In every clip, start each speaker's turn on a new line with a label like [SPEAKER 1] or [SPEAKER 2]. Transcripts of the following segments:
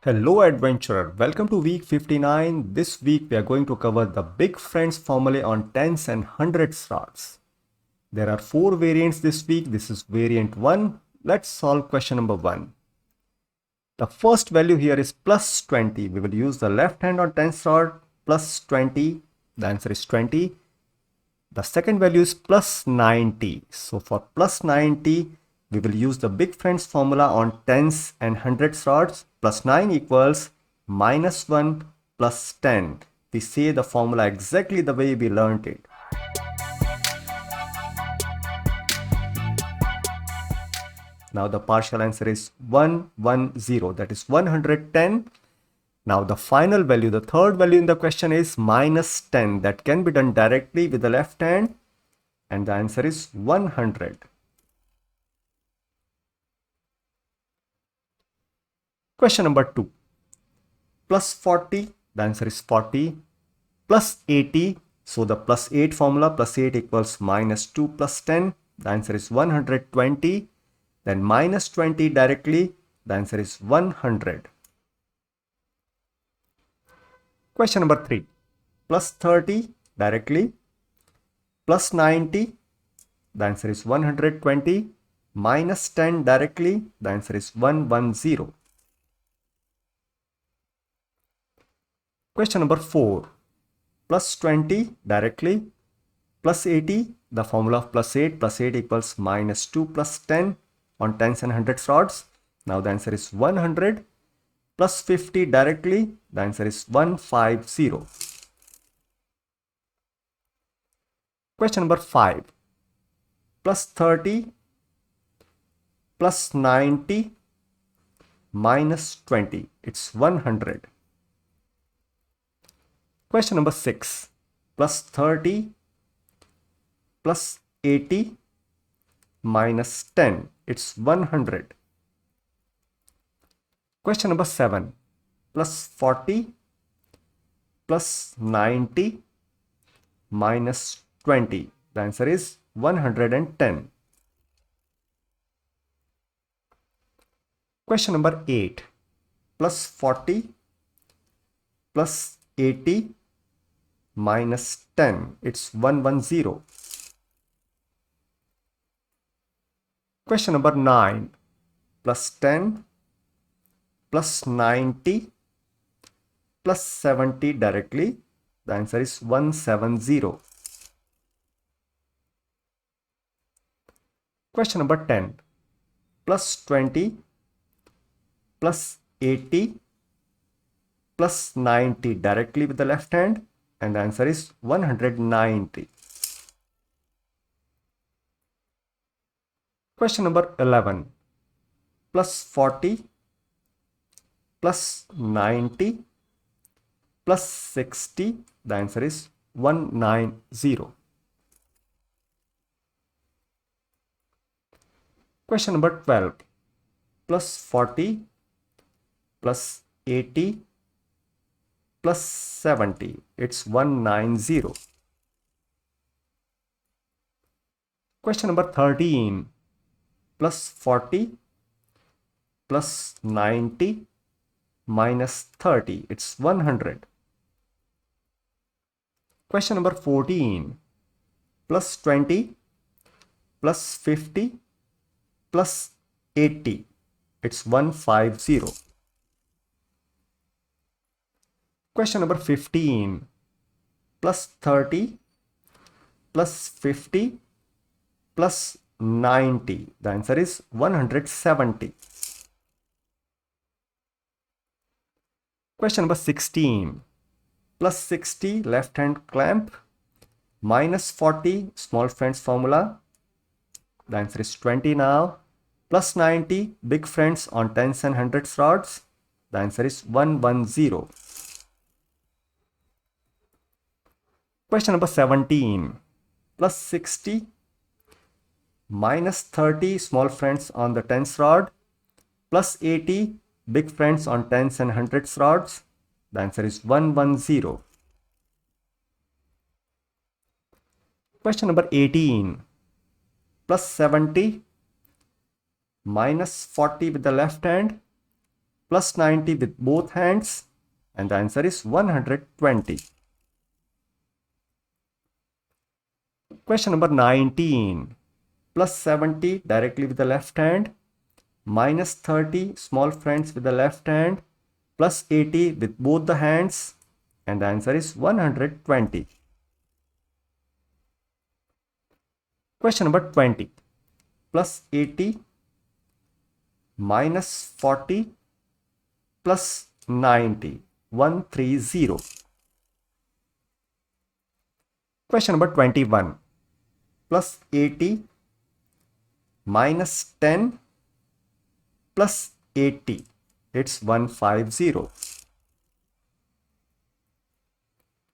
[SPEAKER 1] Hello adventurer, welcome to week 59. This week we are going to cover the big friends formulae on tens and hundreds rods. There are 4 variants this week. This is variant 1. Let's solve question number 1. The first value here is plus 20. We will use the left hand on tens rod, plus 20. The answer is 20. The second value is plus 90. So for plus 90, we will use the big friends formula on tens and hundreds rods. Plus 9 equals minus 1 plus 10. We say the formula exactly the way we learned it. Now the partial answer is 110. That is 110. Now the final value, the third value in the question is minus 10. That can be done directly with the left hand. And the answer is 100. Question number 2. Plus 40, the answer is 40. Plus 80, so the plus 8 formula, plus 8 equals minus 2 plus 10. The answer is 120. Then minus 20 directly, the answer is 100. Question number 3. Plus 30 directly. Plus 90, the answer is 120. Minus 10 directly, the answer is 110. Question number 4. Plus 20 directly. Plus 80, the formula of plus 8 equals minus 2 plus 10 on tens and hundreds rods. Now the answer is 100. Plus 50 directly, the answer is 150. Question number 5. Plus 30 plus 90 minus 20. It's 100. Question number 6. Plus 30 plus 80 minus 10. It's 100. Question number 7. Plus 40 plus 90 minus 20. The answer is 110. Question number 8. Plus 40 plus 80 minus 10. It's 110. Question number 9. Plus 10 plus 90 plus 70 directly. The answer is 170. Question number 10. Plus 20 plus 80 plus 90 directly with the left hand, and the answer is 190. Question number 11. Plus 40 plus 90 plus 60, the answer is 190. Question number 12. Plus 40 plus 80 plus 70, it's 190. Question number 13. Plus 40 plus 90 minus 30, it's 100. Question number 14. Plus 20 plus 50 plus 80, it's 150. Question number 15. Plus 30 plus 50 plus 90. The answer is 170. Question number 16. Plus 60 left hand clamp minus 40 small friends formula. The answer is 20 now. Plus 90 big friends on tens and hundreds rods. The answer is 110. Question number 17. Plus 60 minus 30 small friends on the tens rod plus 80 big friends on tens and hundreds rods. The answer is 110. Question number 18. Plus 70 minus 40 with the left hand plus 90 with both hands, and the answer is 120. Question number 19. Plus 70 directly with the left hand, minus 30 small friends with the left hand, plus 80 with both the hands, and the answer is 120. Question number 20. Plus 80 minus 40 plus 90, 130. Question number 21. Plus 80 minus 10 plus 80, it's 150.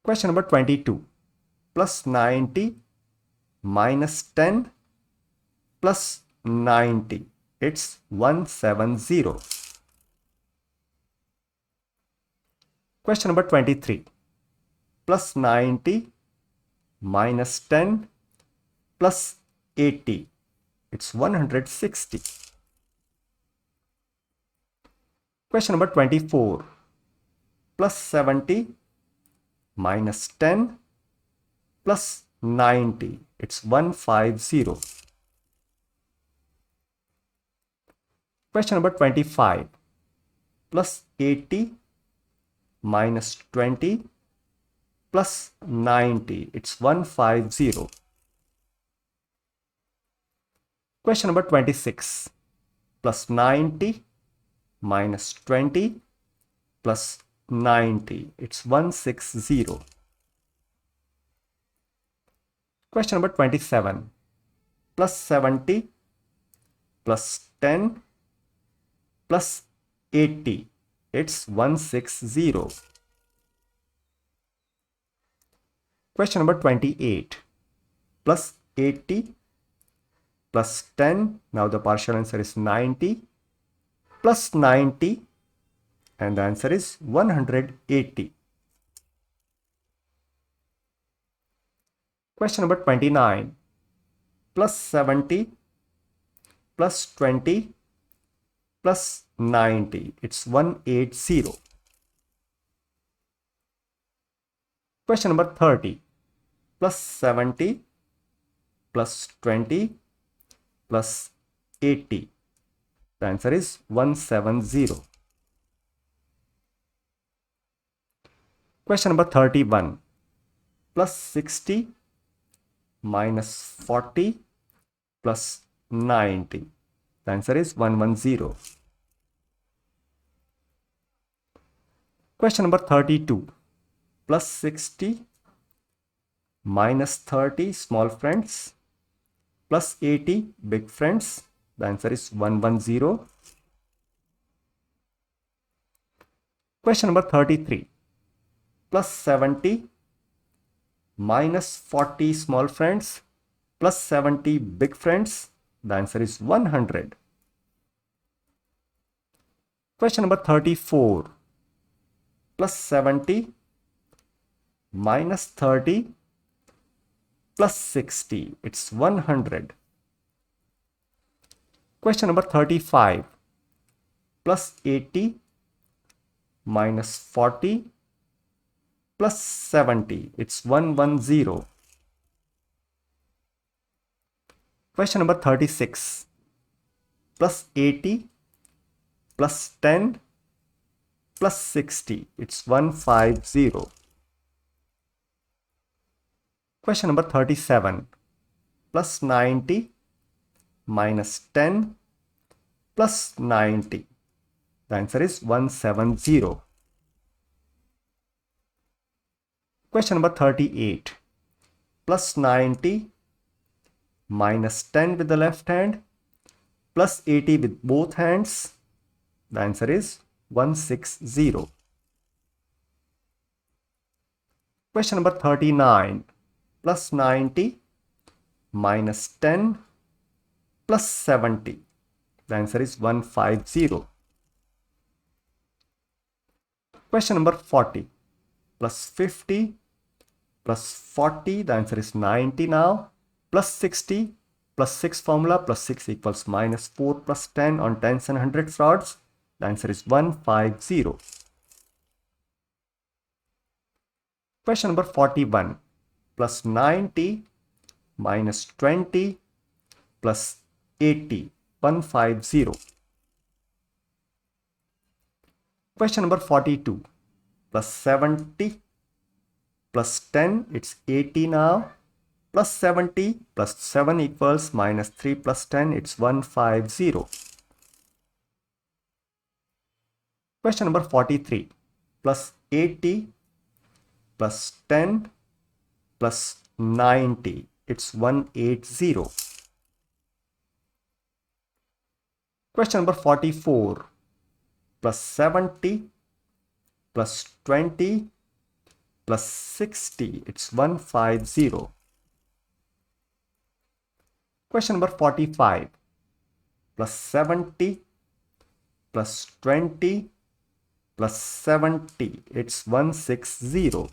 [SPEAKER 1] Question number 22. Plus 90 minus 10 plus 90, it's 170. Question number 23. Plus 90 minus 10 plus 80, it's 160. Question number 24. Plus 70 minus 10 plus 90, it's 150. Question number 25. Plus 80 minus 20 plus 90, it's 150. Question number 26. Plus 90 minus 20 plus 90, it's 160. Question number 27. Plus 70 plus 10 plus 80, it's 160. Question number 28. Plus 80 plus 10, now the partial answer is 90, plus 90, and the answer is 180. Question number 29. Plus 70 plus 20 plus 90, it's 180. Question number 30. Plus 70 plus 20 plus 80. The answer is 170. Question number 31. Plus 60 minus 40 plus 90. The answer is 110. Question number 32. Plus 60 minus 30 small friends plus 80 big friends. The answer is 110. Question number 33. Plus 70 minus 40 small friends plus 70 big friends. The answer is 100. Question number 34. Plus 70 minus 30 plus 60, it's 100. Question number 35. Plus 80 minus 40 plus 70, it's 110. Question number 36. Plus 80 plus 10 plus 60, it's 150. Question number 37. Plus 90 minus 10 plus 90. The answer is 170. Question number 38. Plus 90 minus 10 with the left hand plus 80 with both hands. The answer is 160. Question number 39. Plus 90 minus 10 plus 70. The answer is 150. Question number 40. Plus 50 plus 40. The answer is 90 now. Plus 60 plus 6 formula plus 6 equals minus 4 plus 10 on tens and hundreds rods. The answer is 150. Question number 41. Plus 90 minus 20 plus 80. 150. Question number 42. Plus 70 plus 10, it's 80 now. Plus 70 plus 7 equals minus 3 plus 10, it's 150. Question number 43. Plus 80 plus 10 plus 90, it's 180. Question number 44. Plus 70 plus 20 plus 60, it's 150. Question number 45. Plus 70 plus 20 plus 70, it's 160.